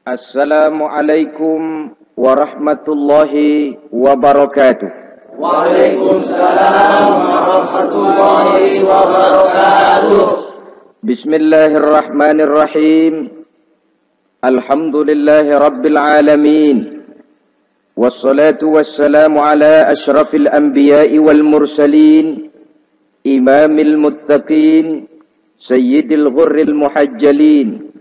Assalamualaikum warahmatullahi wabarakatuh. Waalaikumsalam warahmatullahi wabarakatuh. Bismillahirrahmanirrahim. Alhamdulillahi rabbil alamin. Wassalatu wassalamu ala ashrafil anbiya'i wal mursalin, imamil muttaqin, sayyidil ghurril muhajjalin,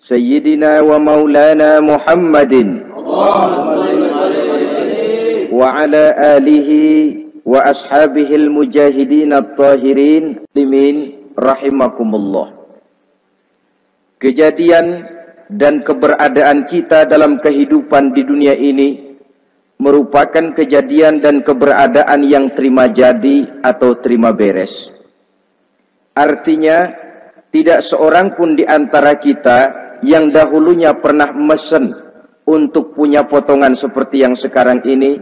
sayyidina wa maulana Muhammadin wa ala alihi wa ashabihil mujahidin at-tahirin limin rahimakumullah. Kejadian dan keberadaan kita dalam kehidupan di dunia ini merupakan kejadian dan keberadaan yang terima jadi atau terima beres. Artinya tidak seorang pun di antara kita yang dahulunya pernah mesen untuk punya potongan seperti yang sekarang ini,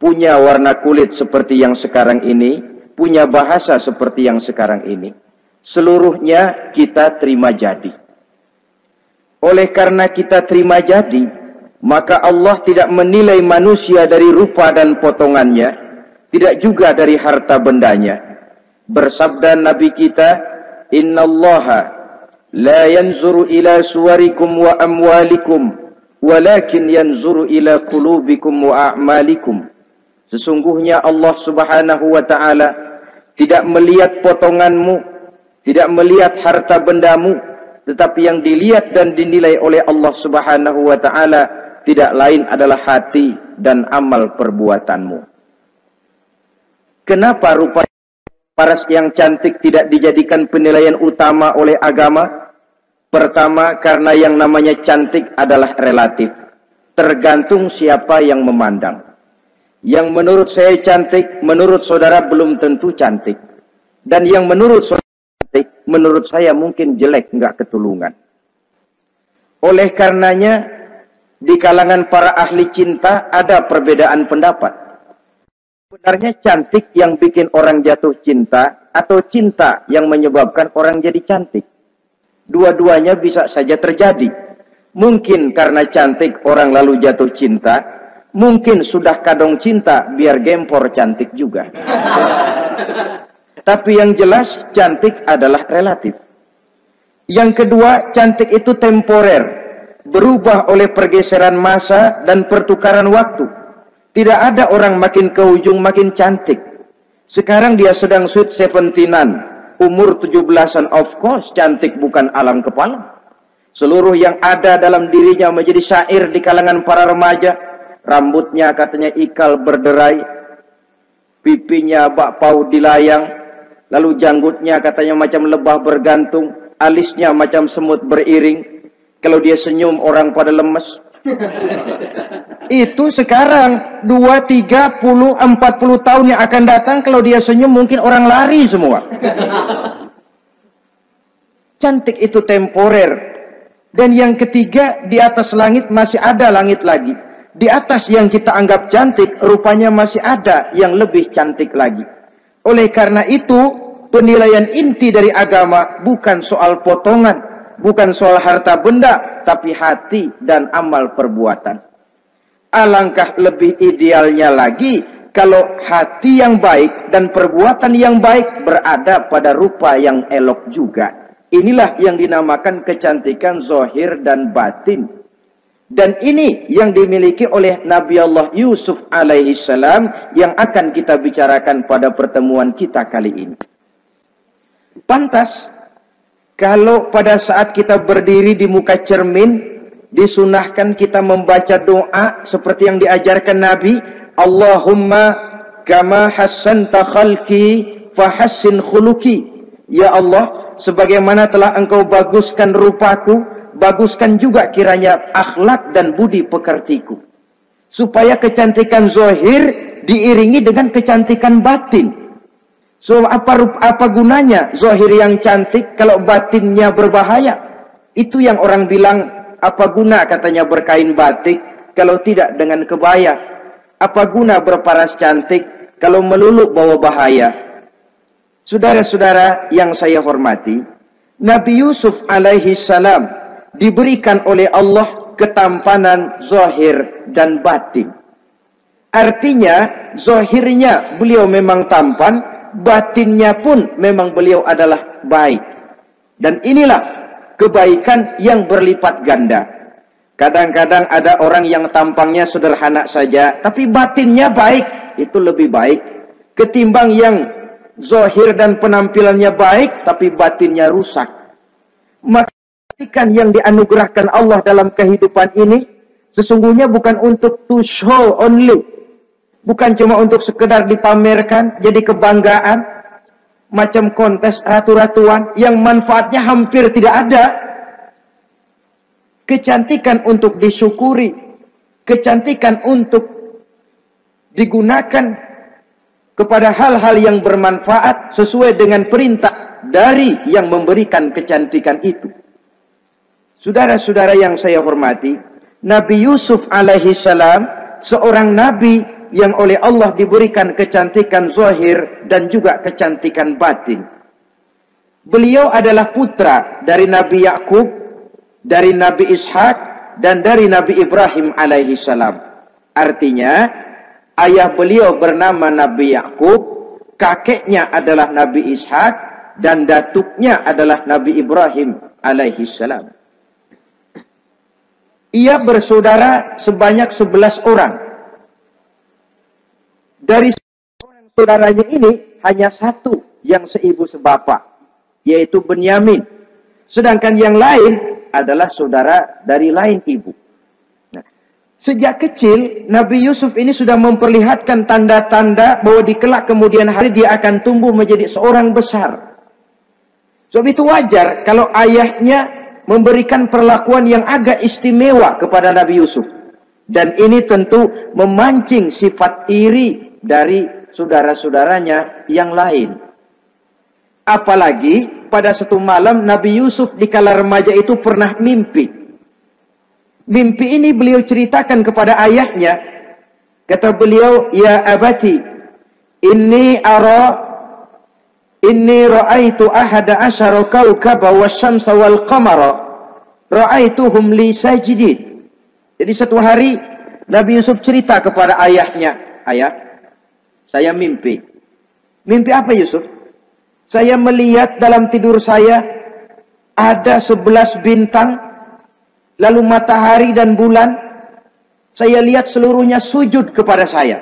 punya warna kulit seperti yang sekarang ini, punya bahasa seperti yang sekarang ini. Seluruhnya kita terima jadi. Oleh karena kita terima jadi, maka Allah tidak menilai manusia dari rupa dan potongannya, tidak juga dari harta bendanya. Bersabda Nabi kita, "Innallaha la yanzuru ila suwarikum wa amwalikum, walakin yanzuru ila qulubikum wa a'malikum." Sesungguhnya Allah Subhanahu wa ta'ala tidak melihat potonganmu, tidak melihat harta bendamu, tetapi yang dilihat dan dinilai oleh Allah Subhanahu wa ta'ala tidak lain adalah hati dan amal perbuatanmu. Kenapa rupa paras yang cantik tidak dijadikan penilaian utama oleh agama? Pertama, karena yang namanya cantik adalah relatif, tergantung siapa yang memandang. Yang menurut saya cantik, menurut saudara belum tentu cantik. Dan yang menurut saudara cantik, menurut saya mungkin jelek, nggak ketulungan. Oleh karenanya, di kalangan para ahli cinta ada perbedaan pendapat. Sebenarnya cantik yang bikin orang jatuh cinta, atau cinta yang menyebabkan orang jadi cantik? Dua-duanya bisa saja terjadi. Mungkin karena cantik orang lalu jatuh cinta, mungkin sudah kadong cinta biar gempor cantik juga. Tapi yang jelas cantik adalah relatif. Yang kedua, cantik itu temporer, berubah oleh pergeseran masa dan pertukaran waktu. Tidak ada orang makin ke ujung makin cantik. Sekarang dia sedang sweet 17-an. Umur 17-an, of course cantik bukan alam kepala. Seluruh yang ada dalam dirinya menjadi syair di kalangan para remaja. Rambutnya katanya ikal berderai, pipinya bakpao dilayang, lalu janggutnya katanya macam lebah bergantung, alisnya macam semut beriring. Kalau dia senyum orang pada lemes. Itu sekarang 2, 30, 40 tahun yang akan datang, kalau dia senyum mungkin orang lari semua. Cantik itu temporer. Dan yang ketiga, di atas langit masih ada langit lagi. Di atas yang kita anggap cantik, rupanya masih ada yang lebih cantik lagi. Oleh karena itu, penilaian inti dari agama bukan soal potongan, bukan soal harta benda, tapi hati dan amal perbuatan. Alangkah lebih idealnya lagi kalau hati yang baik dan perbuatan yang baik berada pada rupa yang elok juga. Inilah yang dinamakan kecantikan zahir dan batin. Dan ini yang dimiliki oleh Nabi Allah Yusuf alaihi salam yang akan kita bicarakan pada pertemuan kita kali ini. Pantas kalau pada saat kita berdiri di muka cermin, disunahkan kita membaca doa seperti yang diajarkan Nabi, Allahumma kama hassanta khalqi fahassin khuluqi. Ya Allah, sebagaimana telah engkau baguskan rupaku, baguskan juga kiranya akhlak dan budi pekertiku. Supaya kecantikan zahir diiringi dengan kecantikan batin. So apa gunanya zahir yang cantik kalau batinnya berbahaya? Itu yang orang bilang, apa guna katanya berkain batik kalau tidak dengan kebaya? Apa guna berparas cantik kalau melulu bawa bahaya? Saudara-saudara yang saya hormati, Nabi Yusuf alaihi salam diberikan oleh Allah ketampanan zahir dan batin. Artinya, zahirnya beliau memang tampan, batinnya pun memang beliau adalah baik. Dan inilah kebaikan yang berlipat ganda. Kadang-kadang ada orang yang tampangnya sederhana saja, tapi batinnya baik. Itu lebih baik ketimbang yang zahir dan penampilannya baik, tapi batinnya rusak. Maka kebaikan yang dianugerahkan Allah dalam kehidupan ini sesungguhnya bukan untuk to show only, bukan cuma untuk sekedar dipamerkan, jadi kebanggaan, macam kontes ratu-ratuan yang manfaatnya hampir tidak ada. Kecantikan untuk disyukuri, kecantikan untuk digunakan kepada hal-hal yang bermanfaat sesuai dengan perintah dari yang memberikan kecantikan itu. Saudara-saudara yang saya hormati, Nabi Yusuf alaihi salam seorang nabi yang oleh Allah diberikan kecantikan zahir dan juga kecantikan batin. Beliau adalah putra dari Nabi Yakub, dari Nabi Ishak, dan dari Nabi Ibrahim alaihi salam. Artinya, ayah beliau bernama Nabi Yakub, kakeknya adalah Nabi Ishak, dan datuknya adalah Nabi Ibrahim alaihi salam. Ia bersaudara sebanyak 11 orang. Dari orang saudaranya ini hanya satu yang seibu sebapak, yaitu Benyamin. Sedangkan yang lain adalah saudara dari lain ibu. Nah, sejak kecil Nabi Yusuf ini sudah memperlihatkan tanda-tanda bahwa di kelak kemudian hari dia akan tumbuh menjadi seorang besar. Sebab itu wajar kalau ayahnya memberikan perlakuan yang agak istimewa kepada Nabi Yusuf. Dan ini tentu memancing sifat iri dari saudara-saudaranya yang lain. Apalagi pada satu malam Nabi Yusuf di kala remaja itu pernah mimpi. Mimpi ini beliau ceritakan kepada ayahnya. Kata beliau, "Ya abati, inni ra'aitu ahada asyara kawkaba wasyamsa wal qamara ra'aituhum li sajidin." Jadi satu hari Nabi Yusuf cerita kepada ayahnya, "Ayah, saya mimpi." Mimpi apa Yusuf? "Saya melihat dalam tidur saya ada 11 bintang, lalu matahari dan bulan. Saya lihat seluruhnya sujud kepada saya."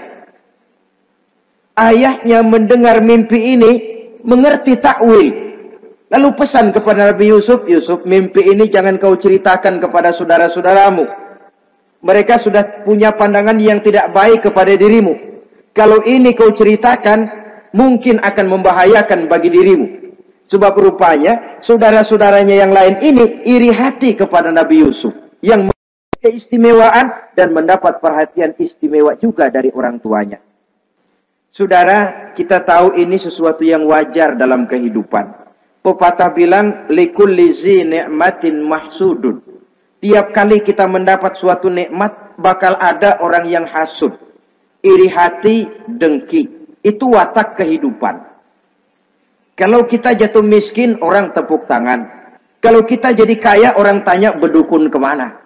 Ayahnya mendengar mimpi ini, mengerti takwil, lalu pesan kepada Nabi Yusuf, "Yusuf, mimpi ini jangan kau ceritakan kepada saudara-saudaramu. Mereka sudah punya pandangan yang tidak baik kepada dirimu. Kalau ini kau ceritakan, mungkin akan membahayakan bagi dirimu." Sebab rupanya saudara-saudaranya yang lain ini iri hati kepada Nabi Yusuf yang memiliki keistimewaan dan mendapat perhatian istimewa juga dari orang tuanya. Saudara, kita tahu ini sesuatu yang wajar dalam kehidupan. Pepatah bilang, likulli zi ni'matin mahsudun. Tiap kali kita mendapat suatu nikmat, bakal ada orang yang hasud, iri hati, dengki. Itu watak kehidupan. Kalau kita jatuh miskin, orang tepuk tangan. Kalau kita jadi kaya, orang tanya berdukun kemana.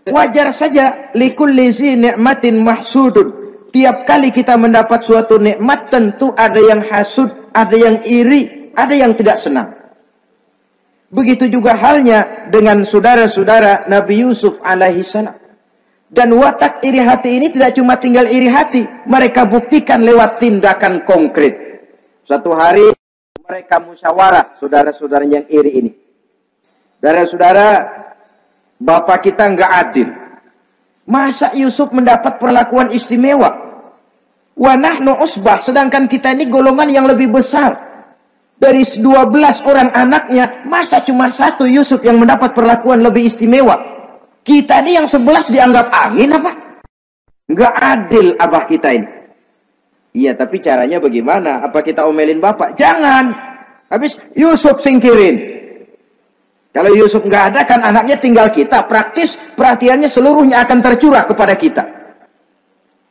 Wajar saja, likulli zi ni'matin mahsudun. Tiap kali kita mendapat suatu nikmat, tentu ada yang hasud, ada yang iri, ada yang tidak senang. Begitu juga halnya dengan saudara-saudara Nabi Yusuf alaihi salam. Dan watak iri hati ini tidak cuma tinggal iri hati, mereka buktikan lewat tindakan konkret. Suatu hari mereka musyawarah, saudara-saudara yang iri ini. Saudara-saudara, bapak kita nggak adil. Masa Yusuf mendapat perlakuan istimewa? Wa nahnu usbah, sedangkan kita ini golongan yang lebih besar. Dari 12 orang anaknya, masa cuma satu Yusuf yang mendapat perlakuan lebih istimewa? Kita ini yang 11 dianggap angin apa? Nggak adil abah kita ini. Iya, tapi caranya bagaimana? Apa kita omelin bapak? Jangan. Habis Yusuf singkirin. Kalau Yusuf nggak ada, kan anaknya tinggal kita. Praktis perhatiannya seluruhnya akan tercurah kepada kita.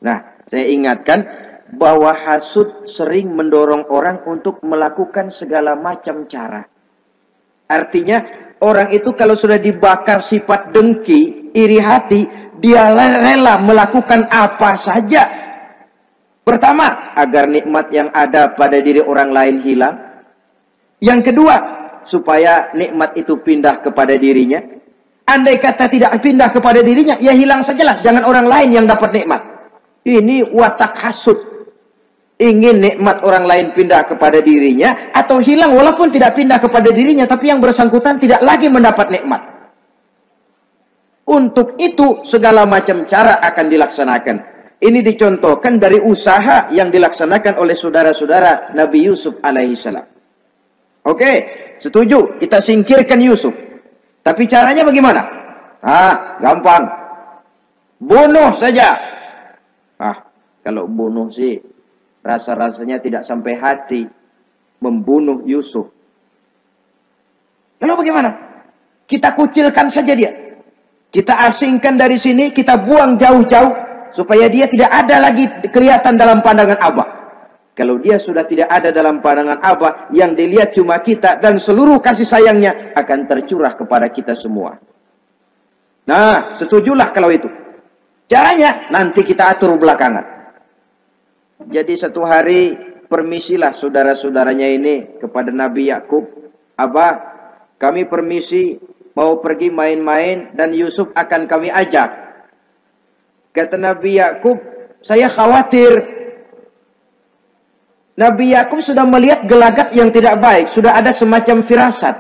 Nah, saya ingatkan, bahwa hasud sering mendorong orang untuk melakukan segala macam cara. Artinya, orang itu kalau sudah dibakar sifat dengki, iri hati, dia rela melakukan apa saja. Pertama, agar nikmat yang ada pada diri orang lain hilang. Yang kedua, supaya nikmat itu pindah kepada dirinya. Andai kata tidak pindah kepada dirinya, ya hilang sajalah. Jangan orang lain yang dapat nikmat. Ini watak hasud. Ingin nikmat orang lain pindah kepada dirinya, atau hilang walaupun tidak pindah kepada dirinya, tapi yang bersangkutan tidak lagi mendapat nikmat. Untuk itu, segala macam cara akan dilaksanakan. Ini dicontohkan dari usaha yang dilaksanakan oleh saudara-saudara Nabi Yusuf alaihissalam. Oke, setuju. Kita singkirkan Yusuf. Tapi caranya bagaimana? Gampang. Bunuh saja. Kalau bunuh sih, rasa-rasanya tidak sampai hati membunuh Yusuf. Lalu bagaimana? Kita kucilkan saja dia. Kita asingkan dari sini, kita buang jauh-jauh, supaya dia tidak ada lagi kelihatan dalam pandangan Abah. Kalau dia sudah tidak ada dalam pandangan Abah, yang dilihat cuma kita, dan seluruh kasih sayangnya akan tercurah kepada kita semua. Nah, setujulah kalau itu. Caranya, nanti kita atur belakangan. Jadi satu hari, permisilah saudara-saudaranya ini kepada Nabi Yakub. Abah, kami permisi mau pergi main-main, dan Yusuf akan kami ajak. Kata Nabi Yakub, saya khawatir. Nabi Yakub sudah melihat gelagat yang tidak baik. Sudah ada semacam firasat.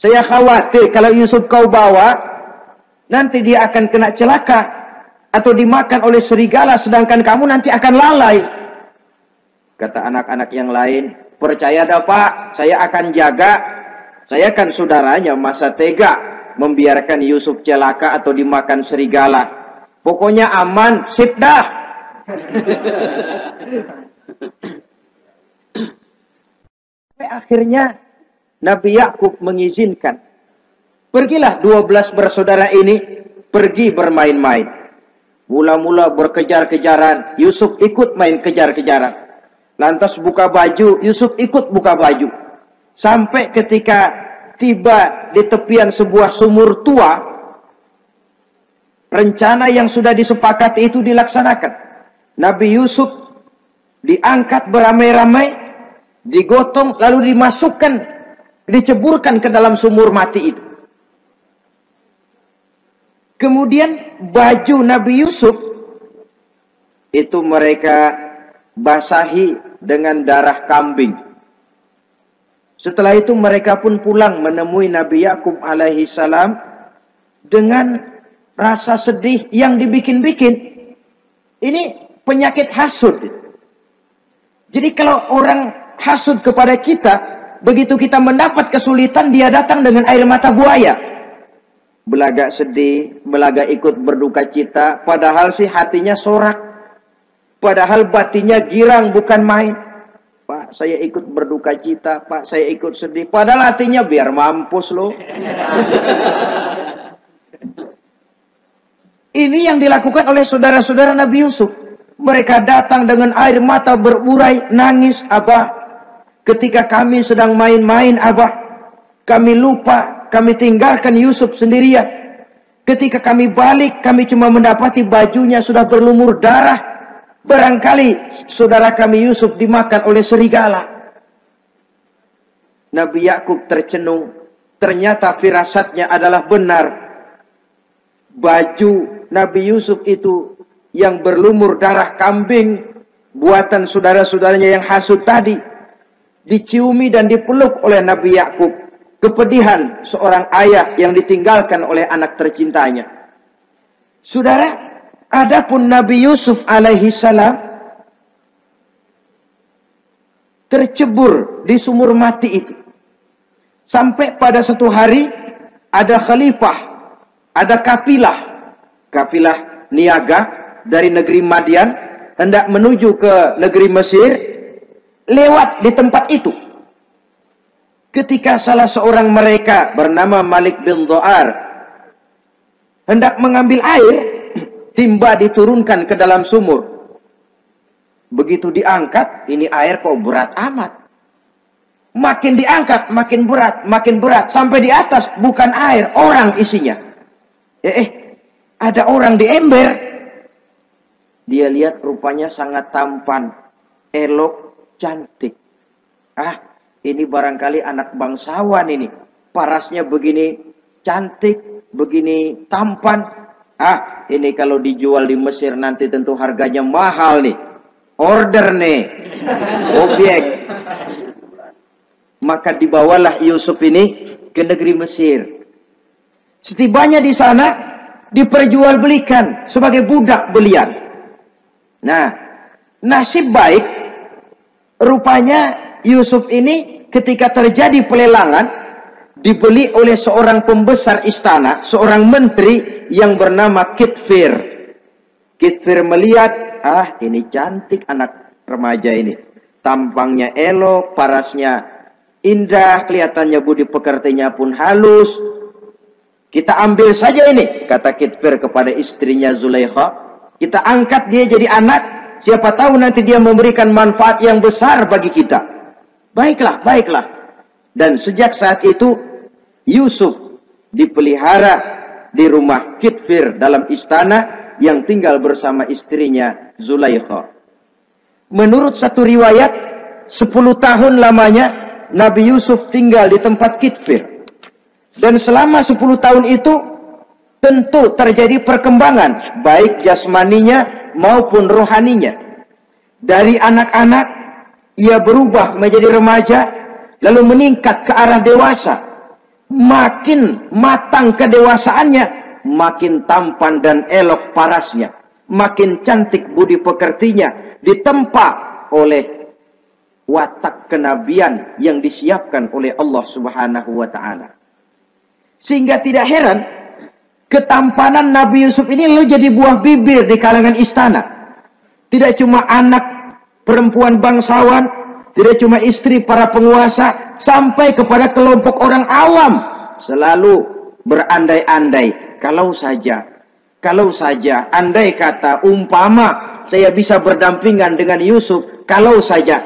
Saya khawatir kalau Yusuf kau bawa, nanti dia akan kena celaka. Atau dimakan oleh serigala, sedangkan kamu nanti akan lalai. Kata anak-anak yang lain, percaya dah Pak, saya akan jaga. Saya kan saudaranya, masa tega membiarkan Yusuf celaka atau dimakan serigala. Pokoknya aman, sip dah. Akhirnya Nabi Yakub mengizinkan. Pergilah 12 bersaudara ini pergi bermain-main. Mula-mula berkejar-kejaran, Yusuf ikut main kejar-kejaran. Lantas buka baju, Yusuf ikut buka baju. Sampai ketika tiba di tepian sebuah sumur tua, rencana yang sudah disepakati itu dilaksanakan. Nabi Yusuf diangkat beramai-ramai, digotong, lalu dimasukkan, diceburkan ke dalam sumur mati itu. Kemudian baju Nabi Yusuf itu mereka basahi dengan darah kambing. Setelah itu mereka pun pulang menemui Nabi Yakub alaihi salam dengan rasa sedih yang dibikin-bikin. Ini penyakit hasud. Jadi kalau orang hasud kepada kita, begitu kita mendapat kesulitan, dia datang dengan air mata buaya. Belagak sedih, belagak ikut berduka cita, padahal sih hatinya sorak. Padahal batinnya girang, bukan main. Pak, saya ikut berduka cita, Pak, saya ikut sedih. Padahal hatinya biar mampus loh. Ini yang dilakukan oleh saudara-saudara Nabi Yusuf. Mereka datang dengan air mata berurai, nangis, Abah. Ketika kami sedang main-main, Abah, kami lupa, kami tinggalkan Yusuf sendirian. Ketika kami balik, kami cuma mendapati bajunya sudah berlumur darah. Barangkali saudara kami Yusuf dimakan oleh serigala. Nabi Yakub tercenung. Ternyata firasatnya adalah benar. Baju Nabi Yusuf itu yang berlumur darah kambing, buatan saudara-saudaranya yang hasud tadi, diciumi dan dipeluk oleh Nabi Yakub. Kepedihan seorang ayah yang ditinggalkan oleh anak tercintanya. Saudara, adapun Nabi Yusuf alaihi salam tercebur di sumur mati itu. Sampai pada satu hari ada khalifah, ada kafilah niaga dari negeri Madian hendak menuju ke negeri Mesir, lewat di tempat itu. Ketika salah seorang mereka bernama Malik bin Dho'ar hendak mengambil air, timba diturunkan ke dalam sumur. Begitu diangkat, ini air kok berat amat. Makin diangkat, makin berat. Sampai di atas, bukan air, orang isinya. Ada orang di ember. Dia lihat rupanya sangat tampan, elok, cantik. Ini barangkali anak bangsawan ini. Parasnya begini cantik, begini tampan. Ini kalau dijual di Mesir nanti tentu harganya mahal nih. Order nih. Objek. Maka dibawalah Yusuf ini ke negeri Mesir. Setibanya di sana, diperjualbelikan sebagai budak belian. Nah, nasib baik, rupanya Yusuf ini ketika terjadi pelelangan, dibeli oleh seorang pembesar istana, seorang menteri yang bernama Kitfir. Kitfir melihat, ini cantik anak remaja ini. Tampangnya elok, parasnya indah, kelihatannya budi pekertinya pun halus. Kita ambil saja ini, kata Kitfir kepada istrinya Zulaikha. Kita angkat dia jadi anak, siapa tahu nanti dia memberikan manfaat yang besar bagi kita. Baiklah, baiklah. Dan sejak saat itu, Yusuf dipelihara di rumah Kitfir dalam istana yang tinggal bersama istrinya Zulaikha. Menurut satu riwayat, 10 tahun lamanya Nabi Yusuf tinggal di tempat Kitfir. Dan selama 10 tahun itu tentu terjadi perkembangan baik jasmaninya maupun rohaninya. Dari anak-anak ia berubah menjadi remaja, lalu meningkat ke arah dewasa. Makin matang kedewasaannya, makin tampan dan elok parasnya, makin cantik budi pekertinya, ditempa oleh watak kenabian yang disiapkan oleh Allah Subhanahu wa ta'ala. Sehingga tidak heran ketampanan Nabi Yusuf ini lalu jadi buah bibir di kalangan istana. Tidak cuma anak perempuan bangsawan, tidak cuma istri para penguasa, sampai kepada kelompok orang awam selalu berandai-andai, kalau saja andai kata umpama saya bisa berdampingan dengan Yusuf, kalau saja.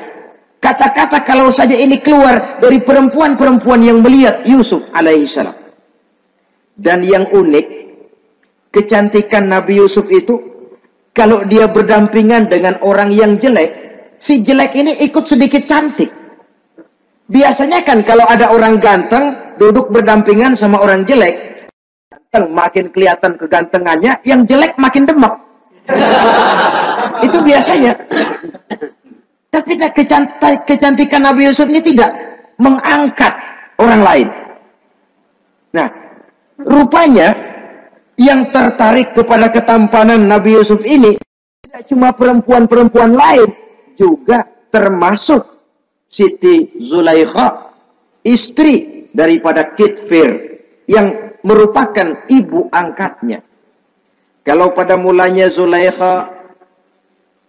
Kata-kata kalau saja ini keluar dari perempuan-perempuan yang melihat Yusuf alaihissalam. Dan yang unik, kecantikan Nabi Yusuf itu, kalau dia berdampingan dengan orang yang jelek, si jelek ini ikut sedikit cantik. Biasanya kan kalau ada orang ganteng, duduk berdampingan sama orang jelek, makin kelihatan kegantengannya, yang jelek makin demek. Itu biasanya. Tapi kecantikan Nabi Yusuf ini tidak mengangkat orang lain. Nah, rupanya yang tertarik kepada ketampanan Nabi Yusuf ini tidak cuma perempuan-perempuan lain, juga termasuk Siti Zulaikha, istri daripada Kitfir, yang merupakan ibu angkatnya. Kalau pada mulanya Zulaikha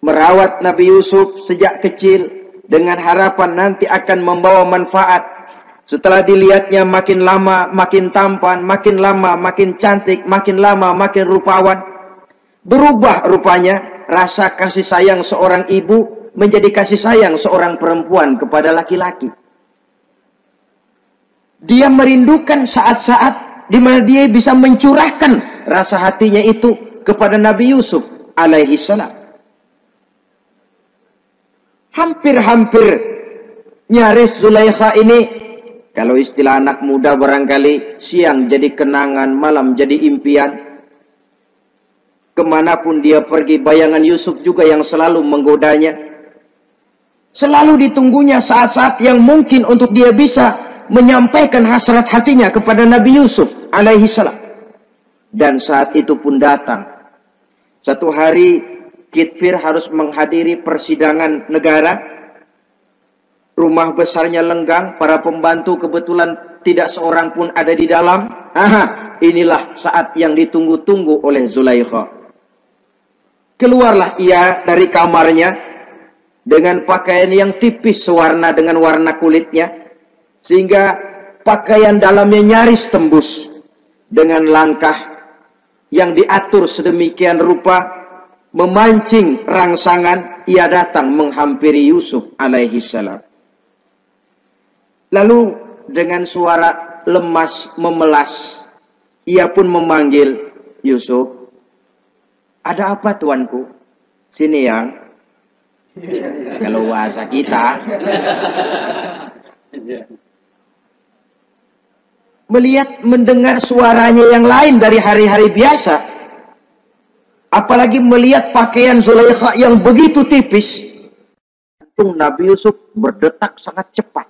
merawat Nabi Yusuf sejak kecil dengan harapan nanti akan membawa manfaat. Setelah dilihatnya makin lama makin tampan, makin lama makin cantik, makin lama makin rupawan. Berubah rupanya rasa kasih sayang seorang ibu menjadi kasih sayang seorang perempuan kepada laki-laki. Dia merindukan saat-saat di mana dia bisa mencurahkan rasa hatinya itu kepada Nabi Yusuf alaihi salam. Hampir-hampir nyaris Zulaikha ini, kalau istilah anak muda barangkali, siang jadi kenangan, malam jadi impian. Kemanapun dia pergi, bayangan Yusuf juga yang selalu menggodanya. Selalu ditunggunya saat-saat yang mungkin untuk dia bisa menyampaikan hasrat hatinya kepada Nabi Yusuf alaihi salam. Dan saat itu pun datang. Satu hari Kitfir harus menghadiri persidangan negara. Rumah besarnya lenggang, para pembantu kebetulan tidak seorang pun ada di dalam. Inilah saat yang ditunggu-tunggu oleh Zulaikha. Keluarlah ia dari kamarnya dengan pakaian yang tipis sewarna dengan warna kulitnya, sehingga pakaian dalamnya nyaris tembus. Dengan langkah yang diatur sedemikian rupa, memancing rangsangan, ia datang menghampiri Yusuf alaihi salam. Lalu dengan suara lemas memelas, ia pun memanggil Yusuf. Ada apa tuanku? Sini yang. Kalau bahasa kita. Melihat mendengar suaranya yang lain dari hari-hari biasa. Apalagi melihat pakaian Zulaikha yang begitu tipis. Jantung Nabi Yusuf berdetak sangat cepat.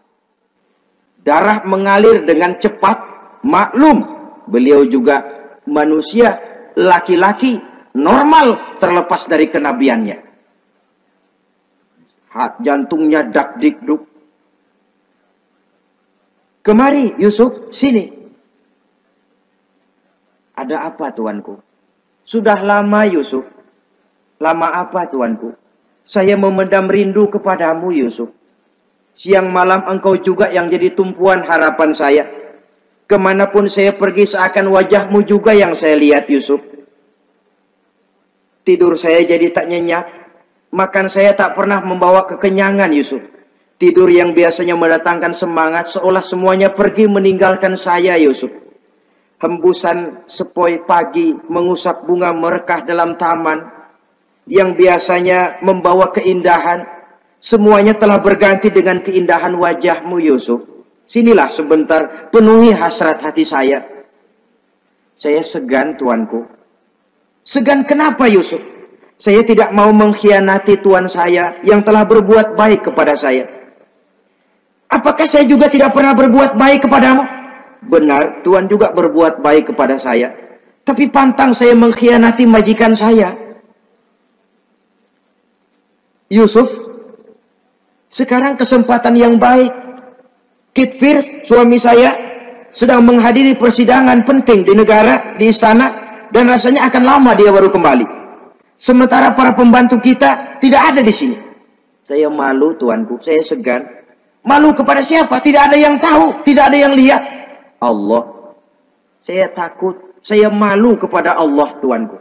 Darah mengalir dengan cepat. Maklum, beliau juga manusia, laki-laki, normal terlepas dari kenabiannya. Jantungnya dak-dik-duk. Kemari Yusuf, sini. Ada apa tuanku? Sudah lama Yusuf. Lama apa tuanku? Saya memendam rindu kepadamu Yusuf. Siang malam engkau juga yang jadi tumpuan harapan saya. Kemanapun saya pergi seakan wajahmu juga yang saya lihat Yusuf. Tidur saya jadi tak nyenyak. Makan saya tak pernah membawa kekenyangan Yusuf. Tidur yang biasanya mendatangkan semangat seolah semuanya pergi meninggalkan saya Yusuf. Hembusan sepoi pagi mengusap bunga merekah dalam taman yang biasanya membawa keindahan, semuanya telah berganti dengan keindahan wajahmu Yusuf. Sinilah sebentar, penuhi hasrat hati saya. Saya segan tuanku. Segan kenapa Yusuf? Saya tidak mau mengkhianati tuan saya yang telah berbuat baik kepada saya. Apakah saya juga tidak pernah berbuat baik kepadamu? Benar, tuan juga berbuat baik kepada saya. Tapi pantang saya mengkhianati majikan saya. Yusuf, sekarang kesempatan yang baik. Kitfir, suami saya, sedang menghadiri persidangan penting di negara, di istana, dan rasanya akan lama dia baru kembali. Sementara para pembantu kita tidak ada di sini. Saya malu tuanku, saya segan. Malu kepada siapa? Tidak ada yang tahu, tidak ada yang lihat. Allah. Saya takut, saya malu kepada Allah tuanku.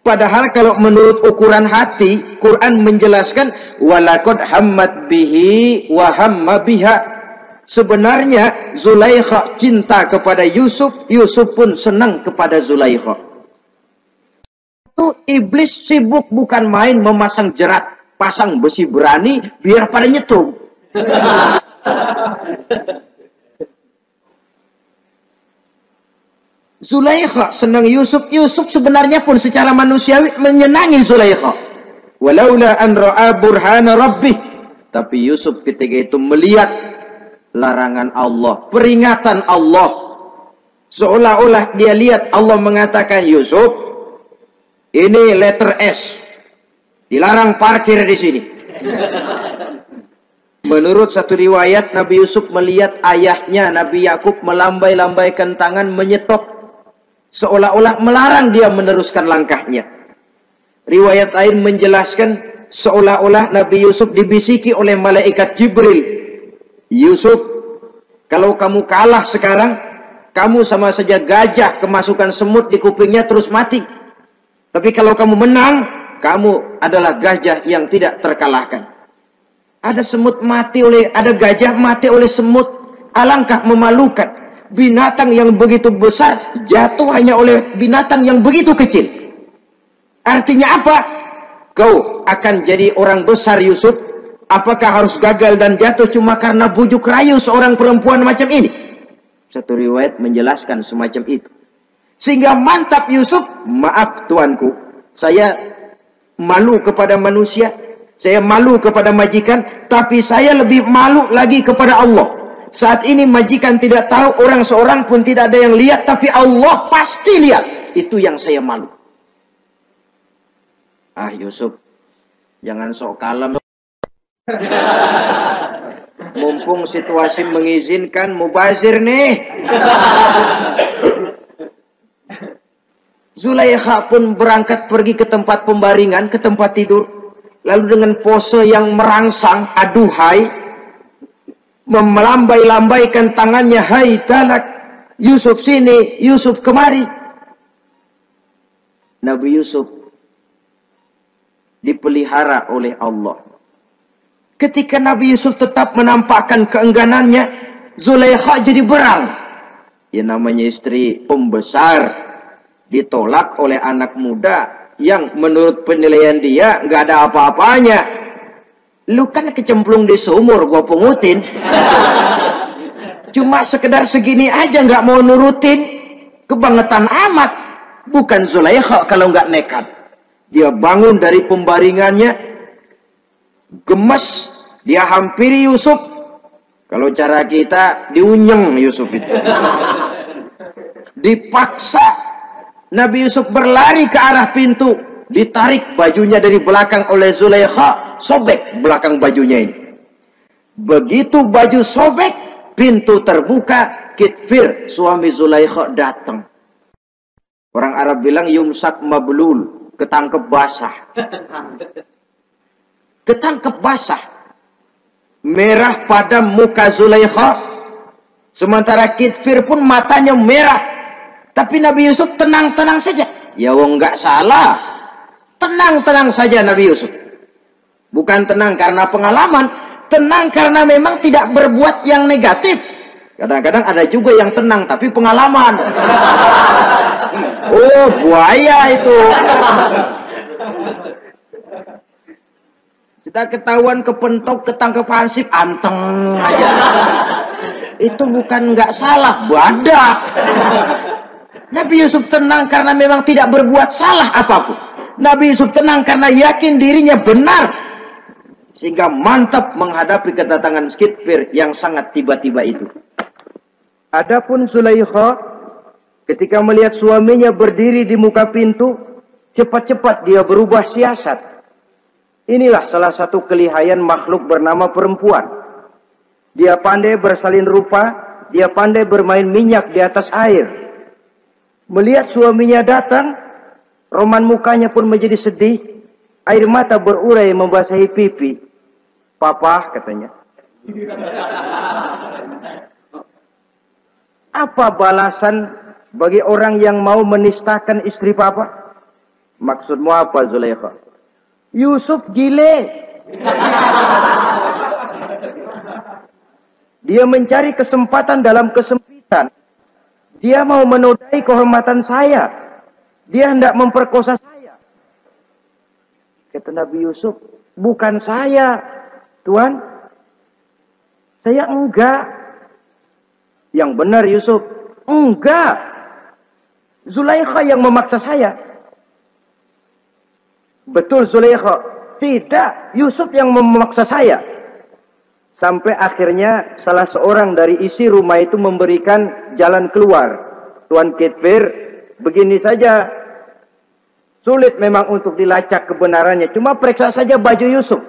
Padahal kalau menurut ukuran hati, Quran menjelaskan walaqad hammat bihi wa hamma biha. Sebenarnya Zulaikha cinta kepada Yusuf, Yusuf pun senang kepada Zulaikha. Itu iblis sibuk bukan main memasang jerat, pasang besi berani biar pada nyetrum. Zulaikha senang Yusuf, Yusuf sebenarnya pun secara manusiawi menyenangi Zulaikha. Walaula an ra'a burhana rabbih. Tapi Yusuf ketika itu melihat larangan Allah, peringatan Allah. Seolah-olah dia lihat Allah mengatakan, Yusuf, ini letter S. Dilarang parkir di sini. Menurut satu riwayat, Nabi Yusuf melihat ayahnya, Nabi Yakub, melambai-lambaikan tangan menyetok. Seolah-olah melarang dia meneruskan langkahnya. Riwayat lain menjelaskan, seolah-olah Nabi Yusuf dibisiki oleh malaikat Jibril. Yusuf, kalau kamu kalah sekarang, kamu sama saja gajah kemasukan semut di kupingnya terus mati. Tapi kalau kamu menang, kamu adalah gajah yang tidak terkalahkan. Ada semut mati oleh, ada gajah mati oleh semut. Alangkah memalukan. Binatang yang begitu besar jatuh hanya oleh binatang yang begitu kecil. Artinya apa? Kau akan jadi orang besar Yusuf. Apakah harus gagal dan jatuh cuma karena bujuk rayu seorang perempuan macam ini? Satu riwayat menjelaskan semacam itu. Sehingga mantap Yusuf, maaf tuanku, saya malu kepada manusia, saya malu kepada majikan, tapi saya lebih malu lagi kepada Allah. Saat ini majikan tidak tahu, orang seorang pun tidak ada yang lihat, tapi Allah pasti lihat. Itu yang saya malu. Ah Yusuf, jangan sok kalem. Mumpung situasi mengizinkan, mubazir nih. Zulaikha pun berangkat pergi ke tempat pembaringan, ke tempat tidur. Lalu dengan pose yang merangsang, aduhai, melambai-lambaikan tangannya, hai talak, Yusuf sini, Yusuf kemari. Nabi Yusuf dipelihara oleh Allah. Ketika Nabi Yusuf tetap menampakkan keengganannya, Zulaikha jadi berang. Ya namanya istri pembesar ditolak oleh anak muda yang menurut penilaian dia nggak ada apa-apanya. Lu kan kecemplung di sumur, gua pungutin. Cuma sekedar segini aja nggak mau nurutin, kebangetan amat. Bukan Zulaikha kalau nggak nekat. Dia bangun dari pembaringannya, gemes, dia hampiri Yusuf. Kalau cara kita diunyeng Yusuf itu. Dipaksa Nabi Yusuf berlari ke arah pintu, ditarik bajunya dari belakang oleh Zulaikha, sobek belakang bajunya ini. Begitu baju sobek, pintu terbuka, Kitfir suami Zulaikha datang. Orang Arab bilang yumsak mablul, ketangkep basah. Ketangkep basah. Merah pada muka Zulaikha, sementara Kitfir pun matanya merah. Tapi Nabi Yusuf tenang-tenang saja. Ya wong nggak salah. Tenang-tenang saja Nabi Yusuf. Bukan tenang karena pengalaman, tenang karena memang tidak berbuat yang negatif. Kadang-kadang ada juga yang tenang tapi pengalaman. Oh, buaya itu. Kita ketahuan kepentok, ketangkep hansip, anteng aja. Itu bukan nggak salah, badak. Nabi Yusuf tenang karena memang tidak berbuat salah apapun. Nabi Yusuf tenang karena yakin dirinya benar. Sehingga mantap menghadapi kedatangan Kitfir yang sangat tiba-tiba itu. Adapun Zulaikha, ketika melihat suaminya berdiri di muka pintu, cepat-cepat dia berubah siasat. Inilah salah satu kelihayan makhluk bernama perempuan. Dia pandai bersalin rupa, dia pandai bermain minyak di atas air. Melihat suaminya datang, roman mukanya pun menjadi sedih, air mata berurai membasahi pipi. Papa, katanya. Apa balasan bagi orang yang mau menistakan istri papa? Maksudmu apa, Zulaikha? Yusuf gile. Dia mencari kesempatan dalam kesempitan. Dia mau menodai kehormatan saya. Dia hendak memperkosa saya. Kata Nabi Yusuf, bukan saya, Tuan. Saya enggak. Yang benar Yusuf, enggak. Zulaikha yang memaksa saya. Betul Zulaikha, tidak. Yusuf yang memaksa saya. Sampai akhirnya salah seorang dari isi rumah itu memberikan jalan keluar. Tuan Kitfir, begini saja. Sulit memang untuk dilacak kebenarannya. Cuma periksa saja baju Yusuf.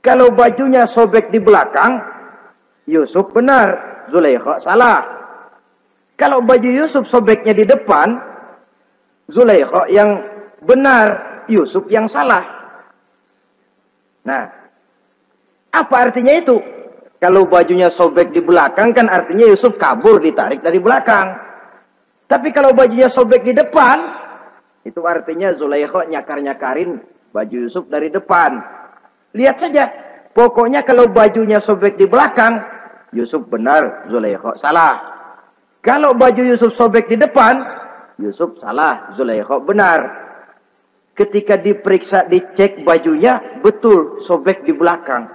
Kalau bajunya sobek di belakang, Yusuf benar. Zulaikha salah. Kalau baju Yusuf sobeknya di depan, Zulaikha yang benar, Yusuf yang salah. Nah, apa artinya itu? Kalau bajunya sobek di belakang kan artinya Yusuf kabur, ditarik dari belakang. Tapi kalau bajunya sobek di depan, itu artinya Zulaikha nyakar-nyakarin baju Yusuf dari depan. Lihat saja, pokoknya kalau bajunya sobek di belakang, Yusuf benar, Zulaikha salah. Kalau baju Yusuf sobek di depan, Yusuf salah, Zulaikha benar. Ketika diperiksa, dicek bajunya, betul sobek di belakang.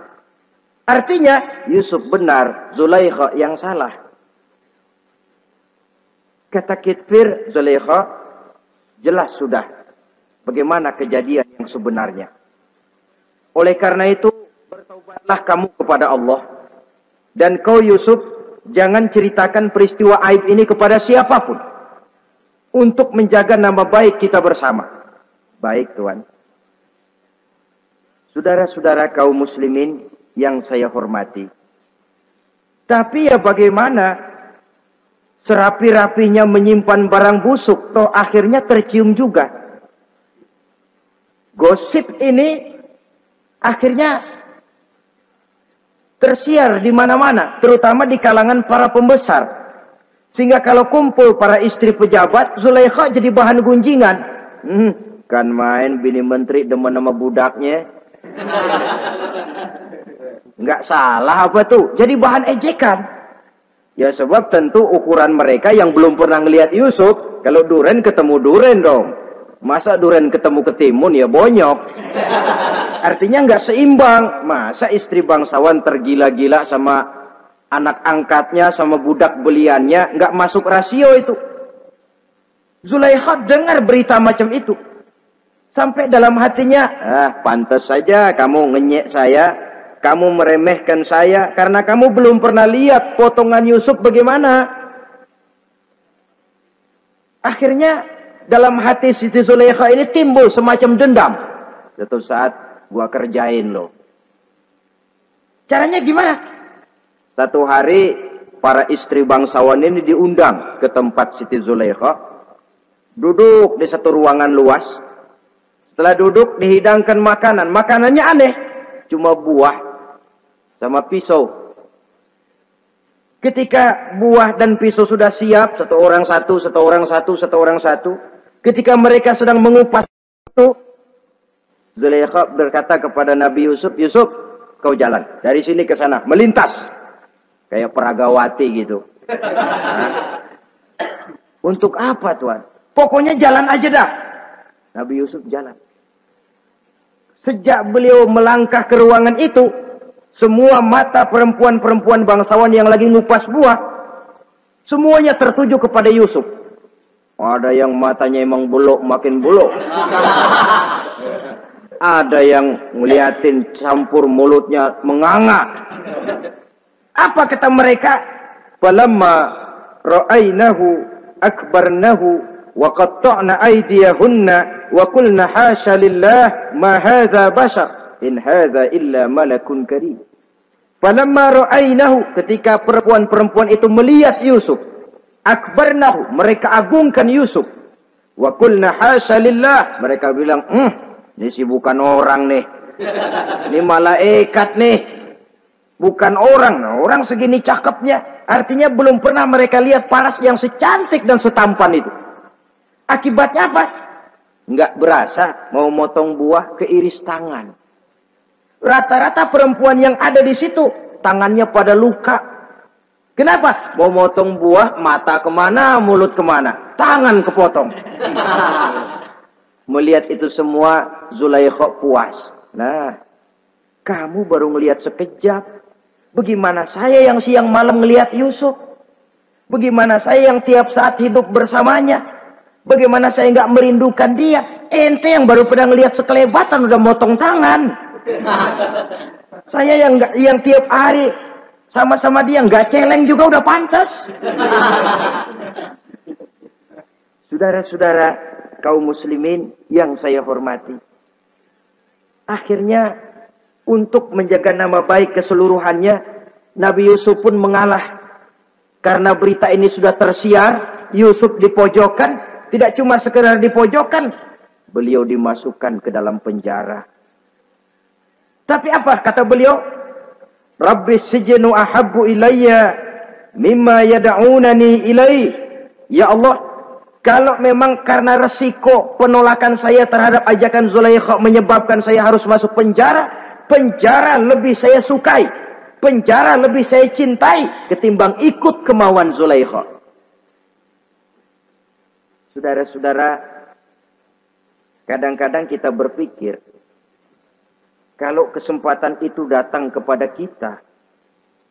Artinya Yusuf benar, Zulaikha yang salah. Kata Kitfir, Zulaikha, jelas sudah bagaimana kejadian yang sebenarnya. Oleh karena itu, bertaubatlah kamu kepada Allah. Dan kau Yusuf, jangan ceritakan peristiwa aib ini kepada siapapun. Untuk menjaga nama baik kita bersama. Baik Tuan. Saudara-saudara kaum muslimin yang saya hormati. Tapi ya bagaimana? Serapi-rapinya menyimpan barang busuk, toh akhirnya tercium juga. Gosip ini akhirnya tersiar di mana-mana, terutama di kalangan para pembesar. Sehingga kalau kumpul para istri pejabat, Zulaikha jadi bahan gunjingan. Bukan main bini menteri demen sama budaknya. Nggak salah apa tuh? Jadi bahan ejekan. Ya sebab tentu ukuran mereka yang belum pernah ngelihat Yusuf, kalau duren ketemu duren dong. Masa duren ketemu ketimun ya bonyok. Artinya nggak seimbang. Masa istri bangsawan tergila-gila sama anak angkatnya, sama budak beliannya, nggak masuk rasio itu. Zulaikha dengar berita macam itu. Sampai dalam hatinya, pantas saja kamu ngenyek saya, kamu meremehkan saya, karena kamu belum pernah lihat potongan Yusuf bagaimana. Akhirnya dalam hati Siti Zulaikha ini timbul semacam dendam. Suatu saat gua kerjain loh. Caranya gimana? Satu hari para istri bangsawan ini diundang ke tempat Siti Zulaikha. Duduk di satu ruangan luas. Setelah duduk dihidangkan makanan. Makanannya aneh. Cuma buah sama pisau. Ketika buah dan pisau sudah siap, satu orang satu, satu orang satu, satu orang satu. Ketika mereka sedang mengupas itu, Zulaikha berkata kepada Nabi Yusuf, Yusuf, kau jalan dari sini ke sana, melintas. Kayak peragawati gitu. Nah, untuk apa Tuhan? Pokoknya jalan aja dah. Nabi Yusuf jalan. Sejak beliau melangkah ke ruangan itu, semua mata perempuan-perempuan bangsawan yang lagi ngupas buah, semuanya tertuju kepada Yusuf. Ada yang matanya emang buluk, makin buluk. Ada yang ngeliatin campur mulutnya menganga. Apa kata mereka? Falamma ra'ainahu akbarnahu wa qatta'na aydiyahunna wa qulna hasya lillah ma hadza bashar in hadza illa malakun karim. Falamma ra'ainahu, ketika perempuan-perempuan itu melihat Yusuf, akbarnahu, mereka agungkan Yusuf. Wa qulna hasya lillah, mereka bilang, ini sih bukan orang nih. Ini malaikat nih. Bukan orang. Nah, orang segini cakepnya. Artinya belum pernah mereka lihat paras yang secantik dan setampan itu. Akibatnya apa? Nggak berasa mau motong buah keiris tangan. Rata-rata perempuan yang ada di situ tangannya pada luka. Kenapa? Mau motong buah, mata kemana, mulut kemana, tangan kepotong. Melihat itu semua, Zulaikha puas. Nah, kamu baru melihat sekejap. Bagaimana saya yang siang malam melihat Yusuf? Bagaimana saya yang tiap saat hidup bersamanya? Bagaimana saya nggak merindukan dia? Ente yang baru pernah melihat sekelebatan udah motong tangan. Saya yang tiap hari sama-sama dia nggak celeng juga udah pantas. Saudara-saudara kaum muslimin yang saya hormati. Akhirnya untuk menjaga nama baik keseluruhannya, Nabi Yusuf pun mengalah. Karena berita ini sudah tersiar, Yusuf dipojokkan, tidak cuma sekedar dipojokkan, beliau dimasukkan ke dalam penjara. Tapi apa kata beliau? Rabbis sijnu ahabbu ilayya mimma yad'unani ilai. Ya Allah, kalau memang karena resiko penolakan saya terhadap ajakan Zulaikha menyebabkan saya harus masuk penjara, penjara lebih saya sukai, penjara lebih saya cintai ketimbang ikut kemauan Zulaikha. Saudara-saudara, kadang-kadang kita berpikir, kalau kesempatan itu datang kepada kita,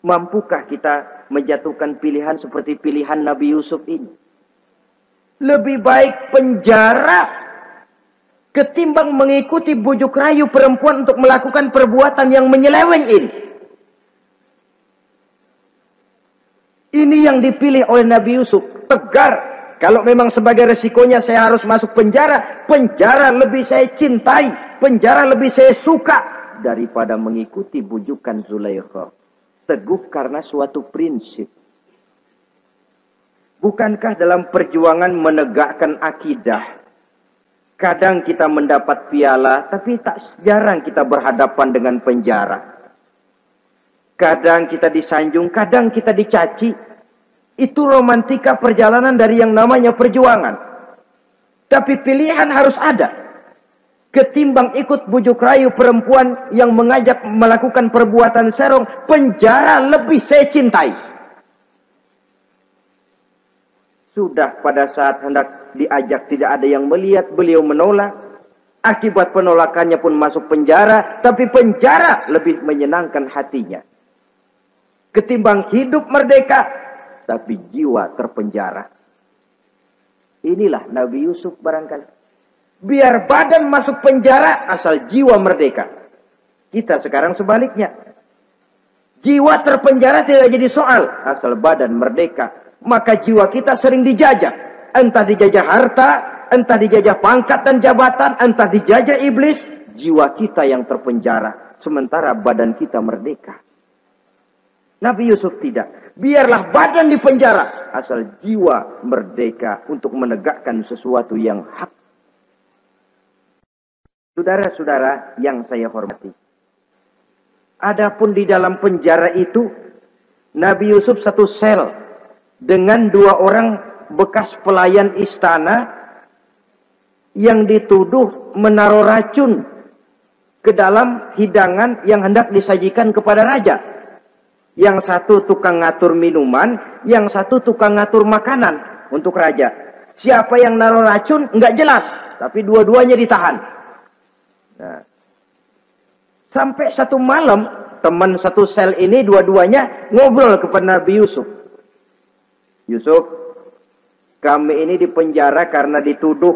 mampukah kita menjatuhkan pilihan seperti pilihan Nabi Yusuf ini? Lebih baik penjara ketimbang mengikuti bujuk rayu perempuan untuk melakukan perbuatan yang menyeleweng ini. Ini yang dipilih oleh Nabi Yusuf. Tegar. Kalau memang sebagai resikonya saya harus masuk penjara, penjara lebih saya cintai, penjara lebih saya suka daripada mengikuti bujukan Zulaikha. Teguh karena suatu prinsip. Bukankah dalam perjuangan menegakkan akidah, kadang kita mendapat piala, tapi tak jarang kita berhadapan dengan penjara. Kadang kita disanjung, kadang kita dicaci. Itu romantika perjalanan dari yang namanya perjuangan. Tapi pilihan harus ada. ketimbang ikut bujuk rayu perempuan yang mengajak melakukan perbuatan serong, penjara lebih saya cintai. Sudah pada saat hendak diajak tidak ada yang melihat, beliau menolak. Akibat penolakannya pun masuk penjara, tapi penjara lebih menyenangkan hatinya. Ketimbang hidup merdeka, tapi jiwa terpenjara. Inilah Nabi Yusuf barangkali. Biar badan masuk penjara, asal jiwa merdeka. Kita sekarang sebaliknya. Jiwa terpenjara tidak jadi soal, asal badan merdeka. Maka jiwa kita sering dijajah. Entah dijajah harta, entah dijajah pangkat dan jabatan, entah dijajah iblis. Jiwa kita yang terpenjara, sementara badan kita merdeka. Nabi Yusuf tidak. Biarlah badan di penjara, asal jiwa merdeka untuk menegakkan sesuatu yang hak. Saudara-saudara yang saya hormati. Adapun di dalam penjara itu, Nabi Yusuf satu sel dengan 2 orang bekas pelayan istana yang dituduh menaruh racun ke dalam hidangan yang hendak disajikan kepada raja. Yang satu tukang ngatur minuman, yang satu tukang ngatur makanan untuk raja. Siapa yang naruh racun enggak jelas, tapi dua-duanya ditahan. Nah, sampai satu malam teman satu sel ini dua-duanya ngobrol kepada Nabi Yusuf. Yusuf, kami ini dipenjara karena dituduh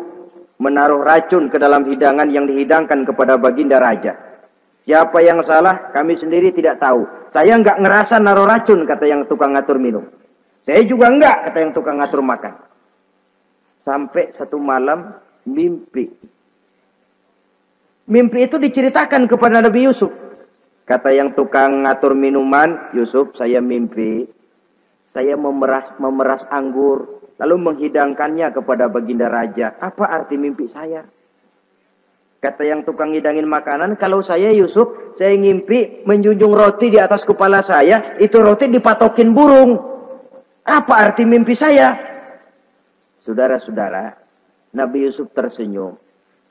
menaruh racun ke dalam hidangan yang dihidangkan kepada baginda raja. Siapa yang salah kami sendiri tidak tahu. Saya enggak ngerasa naruh racun, kata yang tukang ngatur minum. Saya juga enggak, kata yang tukang ngatur makan. Sampai satu malam mimpi. Mimpi itu diceritakan kepada Nabi Yusuf. Kata yang tukang ngatur minuman, Yusuf, saya mimpi. Saya memeras anggur, lalu menghidangkannya kepada baginda raja. Apa arti mimpi saya? Kata yang tukang hidangin makanan, kalau saya Yusuf, saya ngimpi menjunjung roti di atas kepala saya, itu roti dipatokin burung. Apa arti mimpi saya? Saudara-saudara, Nabi Yusuf tersenyum.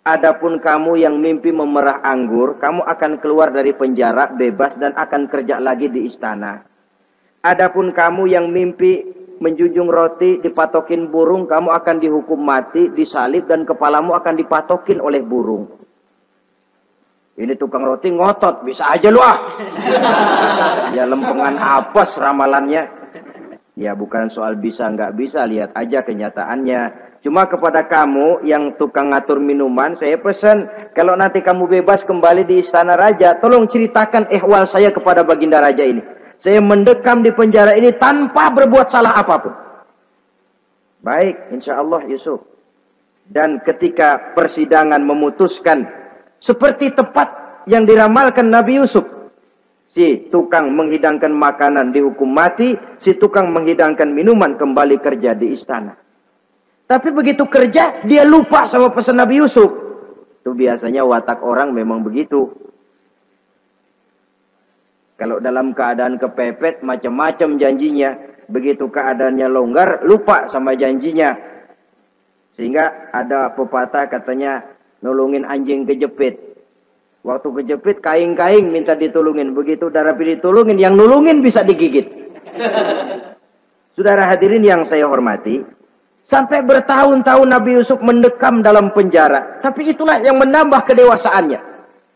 Adapun kamu yang mimpi memerah anggur, kamu akan keluar dari penjara bebas dan akan kerja lagi di istana. Adapun kamu yang mimpi menjunjung roti dipatokin burung, kamu akan dihukum mati, disalib dan kepalamu akan dipatokin oleh burung. Ini tukang roti ngotot, bisa aja lu ah. Ya lempengan apes ramalannya. Ya bukan soal bisa nggak bisa, lihat aja kenyataannya. Cuma kepada kamu yang tukang ngatur minuman, saya pesan, kalau nanti kamu bebas kembali di istana raja, tolong ceritakan ihwal saya kepada baginda raja ini. Saya mendekam di penjara ini tanpa berbuat salah apapun. Baik, insya Allah Yusuf. Dan ketika persidangan memutuskan, seperti tepat yang diramalkan Nabi Yusuf. Si tukang menghidangkan makanan dihukum mati, si tukang menghidangkan minuman kembali kerja di istana. Tapi begitu kerja, dia lupa sama pesan Nabi Yusuf. Itu biasanya watak orang memang begitu. Kalau dalam keadaan kepepet, macam-macam janjinya. Begitu keadaannya longgar, lupa sama janjinya. Sehingga ada pepatah katanya, nolongin anjing kejepit. Waktu kejepit, kaing-kaing minta ditulungin. Begitu darah ditulungin, yang nulungin bisa digigit. Saudara hadirin yang saya hormati, sampai bertahun-tahun Nabi Yusuf mendekam dalam penjara. Tapi itulah yang menambah kedewasaannya.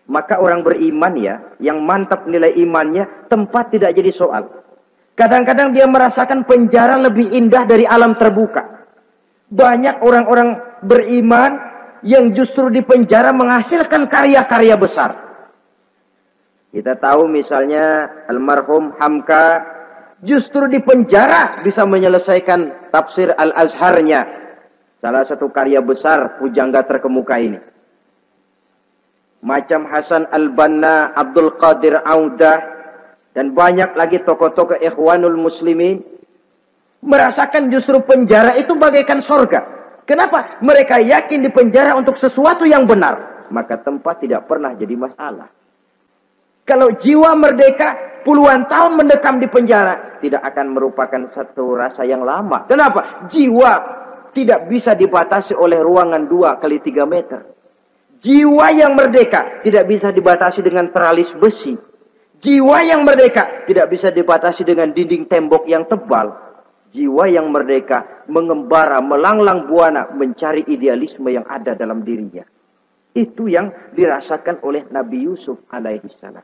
Maka orang beriman ya, yang mantap nilai imannya, tempat tidak jadi soal. Kadang-kadang dia merasakan penjara lebih indah dari alam terbuka. Banyak orang-orang beriman yang justru di penjara menghasilkan karya-karya besar. Kita tahu misalnya almarhum Hamka, justru di penjara bisa menyelesaikan tafsir Al-Azharnya. Salah satu karya besar pujangga terkemuka ini. Macam Hasan Al-Banna, Abdul Qadir Audah, dan banyak lagi tokoh-tokoh Ikhwanul Muslimin. Merasakan justru penjara itu bagaikan sorga. Kenapa? Mereka yakin di penjara untuk sesuatu yang benar. Maka tempat tidak pernah jadi masalah. Kalau jiwa merdeka, puluhan tahun mendekam di penjara, tidak akan merupakan satu rasa yang lama. Kenapa? Jiwa tidak bisa dibatasi oleh ruangan 2 kali 3 meter. Jiwa yang merdeka tidak bisa dibatasi dengan teralis besi. Jiwa yang merdeka tidak bisa dibatasi dengan dinding tembok yang tebal. Jiwa yang merdeka mengembara, melanglang buana, mencari idealisme yang ada dalam dirinya. Itu yang dirasakan oleh Nabi Yusuf alaihissalam.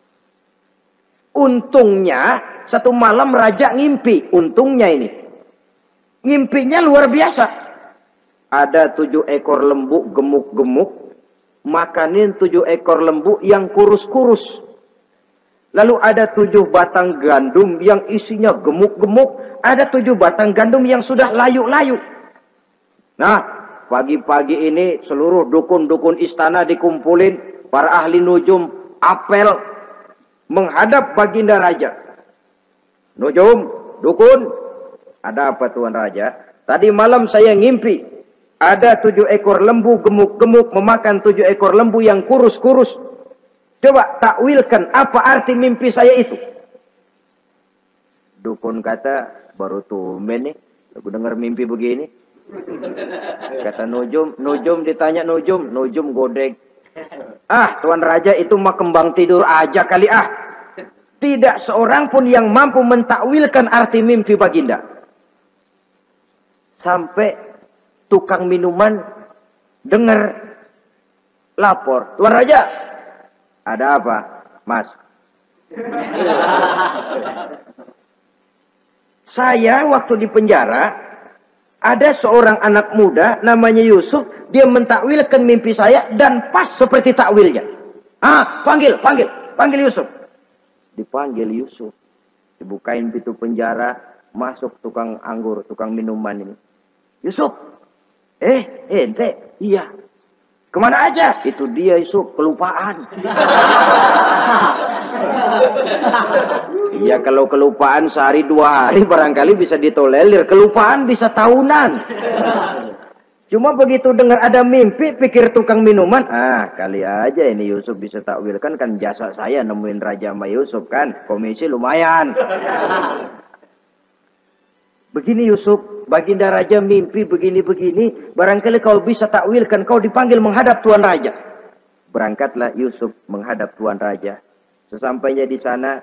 Untungnya, satu malam raja ngimpi. Untungnya ini. Ngimpinya luar biasa. Ada 7 ekor lembu gemuk-gemuk. Makanin 7 ekor lembu yang kurus-kurus. Lalu ada 7 batang gandum yang isinya gemuk-gemuk. Ada 7 batang gandum yang sudah layu-layu. Nah, pagi-pagi ini seluruh dukun-dukun istana dikumpulin. Para ahli nujum apel menghadap baginda raja. Nujum, dukun, ada apa Tuan Raja? Tadi malam saya ngimpi. Ada 7 ekor lembu gemuk-gemuk memakan 7 ekor lembu yang kurus-kurus. Coba takwilkan apa arti mimpi saya itu. Dukun kata, baru tumben nih, aku dengar mimpi begini. Kata Nujum ditanya Nujum godek. Ah, Tuan Raja itu mah kembang tidur aja kali ah. Tidak seorang pun yang mampu mentakwilkan arti mimpi baginda. Sampai tukang minuman dengar lapor. Tuan Raja, ada apa, Mas? Saya waktu di penjara, ada seorang anak muda namanya Yusuf, dia mentakwilkan mimpi saya dan pas seperti takwilnya. Ah, panggil Yusuf. Dipanggil Yusuf. Dibukain pintu penjara, masuk tukang anggur, tukang minuman ini. Yusuf, ente, iya. Kemana aja? Itu dia Yusuf, kelupaan. Iya, kalau kelupaan sehari 2 hari barangkali bisa ditolerir. Kelupaan bisa tahunan. Cuma begitu dengar ada mimpi, pikir tukang minuman. Ah, kali aja ini Yusuf bisa takwilkan, kan jasa saya nemuin Raja sama Yusuf kan. Komisi lumayan. Begini Yusuf, baginda raja mimpi begini-begini. Barangkali kau bisa takwilkan, kau dipanggil menghadap Tuan Raja. Berangkatlah Yusuf menghadap Tuan Raja. Sesampainya di sana,